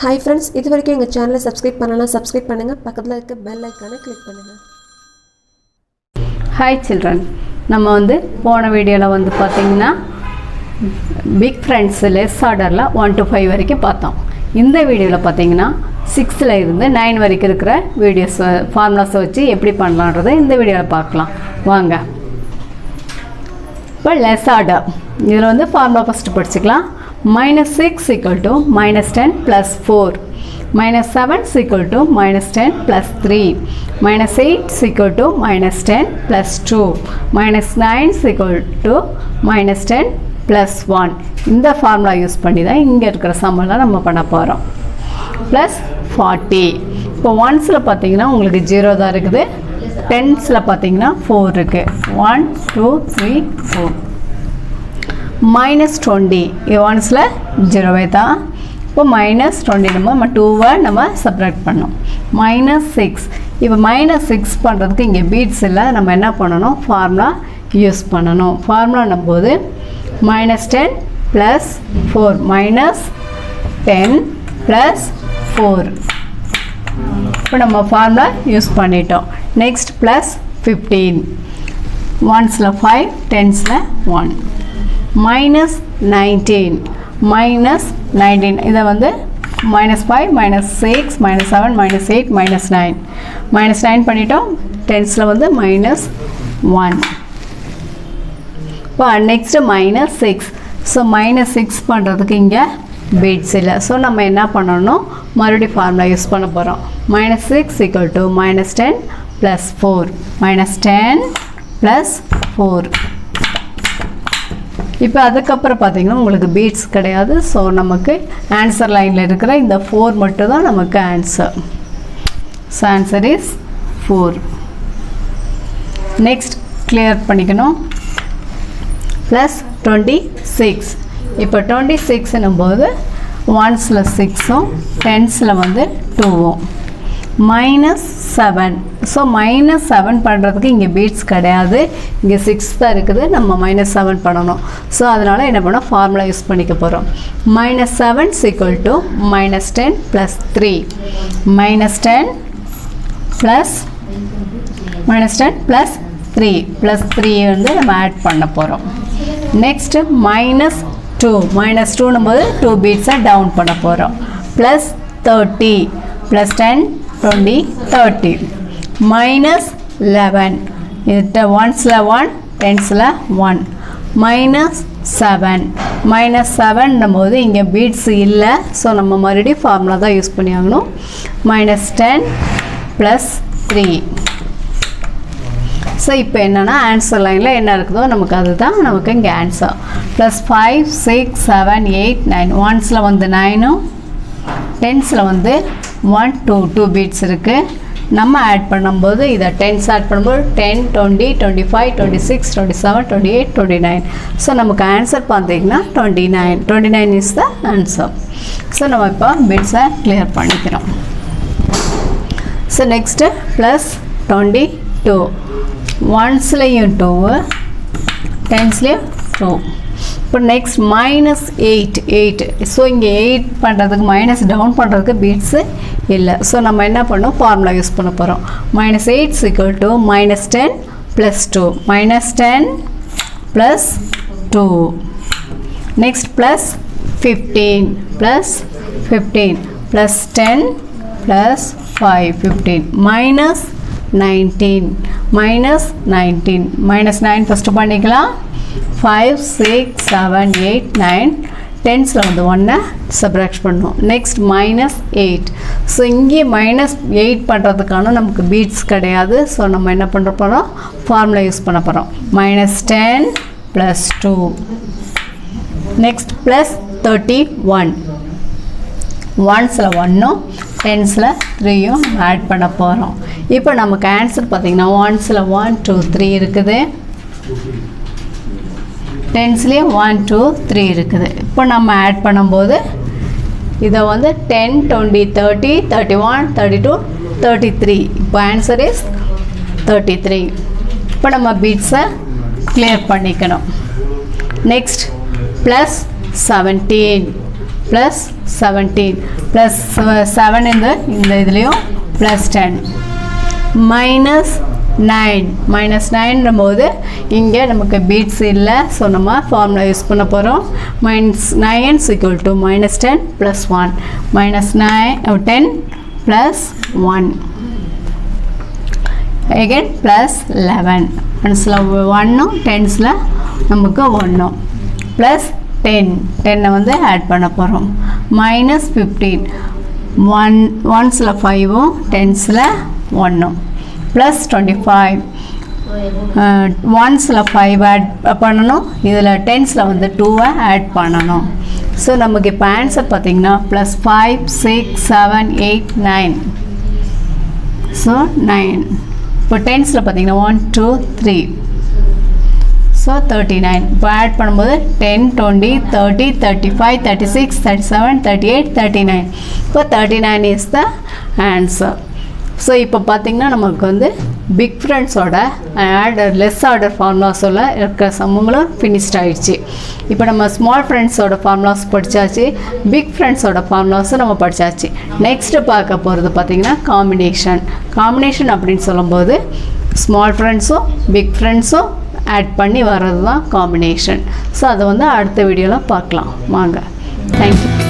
Hi friends, இது வரைக்கும் எங்க சேனலை சப்ஸ்கிரைப் பண்ணலாம் சப்ஸ்கிரைப் பண்ணுங்க பக்கத்துல இருக்க பெல் ஐகானை கிளிக் பண்ணுங்க. Hi children, நம்ம போன வீடியோல பாத்தீங்கன்னா big friends less orderல 1 to 5 வரைக்கும் பார்த்தோம். இந்த வீடியோல பாத்தீங்கன்னா 6ல இருந்து 9 வரைக்கும் இருக்கிற வீடியோஸ் ஃபார்முலாஸ் வச்சு எப்படி பண்ணலாம்ன்றதை இந்த வீடியோல பார்க்கலாம். வாங்க. இப்போ less order. இதுல ஃபார்முலா ஃபர்ஸ்ட் படிச்சுக்கலாம். Minus 6 equal to minus 10 plus 4. Minus 7 equal to minus 10 plus 3. Minus 8 equal to minus 10 plus 2. Minus 9 equal to minus 10 plus 1. இந்த ஃபார்முலா யூஸ் பண்ணி தான் இங்கே இருக்கிற சம்மெல்லாம் நம்ம பண்ண போகிறோம். ப்ளஸ் 40. இப்போ ஒன்ஸில் பார்த்தீங்கன்னா உங்களுக்கு 0 தான் இருக்குது. டென்ஸில் பார்த்தீங்கன்னா 4 இருக்குது. 1 2 3 4. minus 20 இது ஒன்ஸில் 0 தான். இப்போ minus 20 நம்ம 2 நம்ம சப்ராக்ட் பண்ணோம். minus 6 இப்போ minus 6 பண்ணுறதுக்கு இங்கே பீட்ஸ் இல்லை, நம்ம என்ன பண்ணணும், ஃபார்முலா யூஸ் பண்ணணும். ஃபார்முலா நம்போது minus 10 plus 4 minus 10 plus 4 இப்போ நம்ம ஃபார்முலா யூஸ் பண்ணிட்டோம். நெக்ஸ்ட் ப்ளஸ் 15 ஒன்ஸில் 5 டென்ஸில் 1 minus 19 இதை minus 5 minus 6 minus 7 minus 8 minus 9 பண்ணிட்டோம். டென்ஸில் minus 1 இப்போ நெக்ஸ்ட் minus 6 ஸோ minus 6 பண்ணுறதுக்கு இங்கே பீட்ஸ் இல்லை, ஸோ நம்ம என்ன பண்ணணும், மறுபடியும் ஃபார்முலா யூஸ் பண்ண போகிறோம். minus 6 equal to minus 10 plus 4 minus 10 plus 4 இப்போ அதுக்கப்புறம் பார்த்தீங்கன்னா உங்களுக்கு பீட்ஸ் கிடையாது, ஸோ நமக்கு ஆன்சர் லைனில் இருக்கிற இந்த 4 மட்டும் தான் நமக்கு answer. So answer is 4. Next clear பண்ணிக்கணும். ப்ளஸ் 26 இப்போ 26 போது ஒன்ஸில் 6 டென்ஸில் 2 minus 7 ஸோ minus 7 பண்ணுறதுக்கு இங்கே பீட்ஸ் கிடையாது, இங்கே 6 தான் இருக்குது, நம்ம minus 7 பண்ணணும். ஸோ அதனால் என்ன பண்ணோம், ஃபார்முலா யூஸ் பண்ணிக்க போகிறோம். minus 7 equal to minus 10 plus 3 minus 10 plus 3 plus 3 நம்ம ஆட் பண்ண போகிறோம். நெக்ஸ்ட் minus 2 போது 2 பீட்ஸை டவுன் பண்ண போகிறோம். ப்ளஸ் 30 plus 10 20 30 minus 11 இது ஒன்ஸில் 1 டென்ஸில் 1 minus 7 போது இங்கே பீட்ஸ் இல்லை, ஸோ நம்ம மறுபடியும் ஃபார்முலா தான் யூஸ் பண்ணி ஆகணும். minus 10 plus 3 ஸோ இப்போ என்னென்னா ஆன்சர் லைனில் என்ன இருக்குதோ நமக்கு அதுதான் நமக்கு இங்கே ஆன்சர். ப்ளஸ் 5 6 7 8 9 ஒன்ஸில் 9 டென்ஸில் 1 2 பீட்ஸ் இருக்குது. நம்ம ஆட் பண்ணும்போது இதை டென்ஸ் ஆட் பண்ணும்போது 10 20 25 26 27 28 29 ஸோ நமக்கு ஆன்சர் பார்த்தீங்கன்னா 29 இஸ் த ஆன்சர். ஸோ நம்ம இப்போ பீட்ஸை கிளியர் பண்ணிக்கிறோம். So next plus 22 ஒன்ஸ்லேயும் 2 டென்ஸ்லேயும் 2. இப்போ நெக்ஸ்ட் minus 8 ஸோ இங்கே 8 பண்ணுறதுக்கு மைனஸ் டவுன் பண்ணுறதுக்கு பீட்ஸு இல்லை, ஸோ நம்ம என்ன பண்ணோம், ஃபார்முலா யூஸ் பண்ண போகிறோம். minus 8 equal to minus 10 plus 2 minus 10 plus 2 next plus 15 plus 10 plus 5 15 minus 19 first பண்ணிக்கலாம். 5 6 7 8 9 டென்ஸில் 1 சப்ராக்ட் பண்ணணும். நெக்ஸ்ட் minus 8 ஸோ இங்கே minus 8 பண்ணுறதுக்கான நமக்கு பீட்ஸ் கிடையாது, ஸோ நம்ம என்ன பண்ண போகிறோம், ஃபார்முலா யூஸ் பண்ண போகிறோம். minus 10 plus 2 நெக்ஸ்ட் ப்ளஸ் 31 ஒன்ஸில் 1 டென்ஸில் 3 ஆட் பண்ண போகிறோம். இப்போ நமக்கு ஆன்சர் பார்த்திங்கன்னா ஒன்ஸில் 1 2 3 இருக்குது, டென்ஸ்லேயே 1 2 3 இருக்குது. இப்போ நம்ம ஆட் பண்ணும்போது இதை 10 20 30 31 32 33 இப்போ ஆன்சர் இஸ் 33. இப்போ நம்ம பீட்ஸை கிளியர் பண்ணிக்கணும். நெக்ஸ்ட் ப்ளஸ் 17 ப்ளஸ் 17 ப்ளஸ் 7 இந்த இதுலேயும் ப்ளஸ் 10 -9 போது இங்கே நமக்கு பீட்ஸ் இல்லை. ஸோ நம்ம ஃபார்முலா யூஸ் பண்ண போகிறோம். -9 = -10 + 1 -10 + 1 again + 11 ஒன்ஸில் 1 டென்ஸில் நமக்கு 1 ப்ளஸ் 10 வந்து ஆட் பண்ண போகிறோம். -15 ஒன்ஸில் 5 டென்ஸில் 1 ப்ளஸ் 25 ஒன்ஸில் 5 ஆட் பண்ணணும். இதில் டென்ஸில் வந்து 2 ஆட் பண்ணணும். ஸோ நமக்கு இப்போ ஆன்சர் பார்த்திங்கன்னா +5 6 7 8 9. ஸோ 9. இப்போ டென்ஸில் பார்த்திங்கன்னா 1 2 3. ஸோ 39. இப்போ ஆட் பண்ணும்போது 10 20 30 35 36 37 38 39. இப்போ 39 இஸ் த ஆன்சர். ஸோ இப்போ பார்த்திங்கன்னா நமக்கு வந்து பிக் ஃப்ரெண்ட்ஸோட லெஸ் ஆர்டர் ஃபார்முலாஸோட இருக்கிற சம்மங்களும் ஃபினிஷ்ட் ஆகிடுச்சு. இப்போ நம்ம ஸ்மால் ஃப்ரெண்ட்ஸோட ஃபார்முலாஸ் படித்தாச்சு, பிக் ஃப்ரெண்ட்ஸோட ஃபார்முலாஸும் நம்ம படித்தாச்சு. நெக்ஸ்ட்டு பார்க்க போகிறது பார்த்திங்கன்னா காம்பினேஷன் அப்படின்னு சொல்லும்போது ஸ்மால் ஃப்ரெண்ட்ஸும் பிக் ஃப்ரெண்ட்ஸும் ஆட் பண்ணி வர்றது தான் காம்பினேஷன். ஸோ அதை வந்து அடுத்த வீடியோவில் பார்க்கலாம் வாங்க. தேங்க்யூ.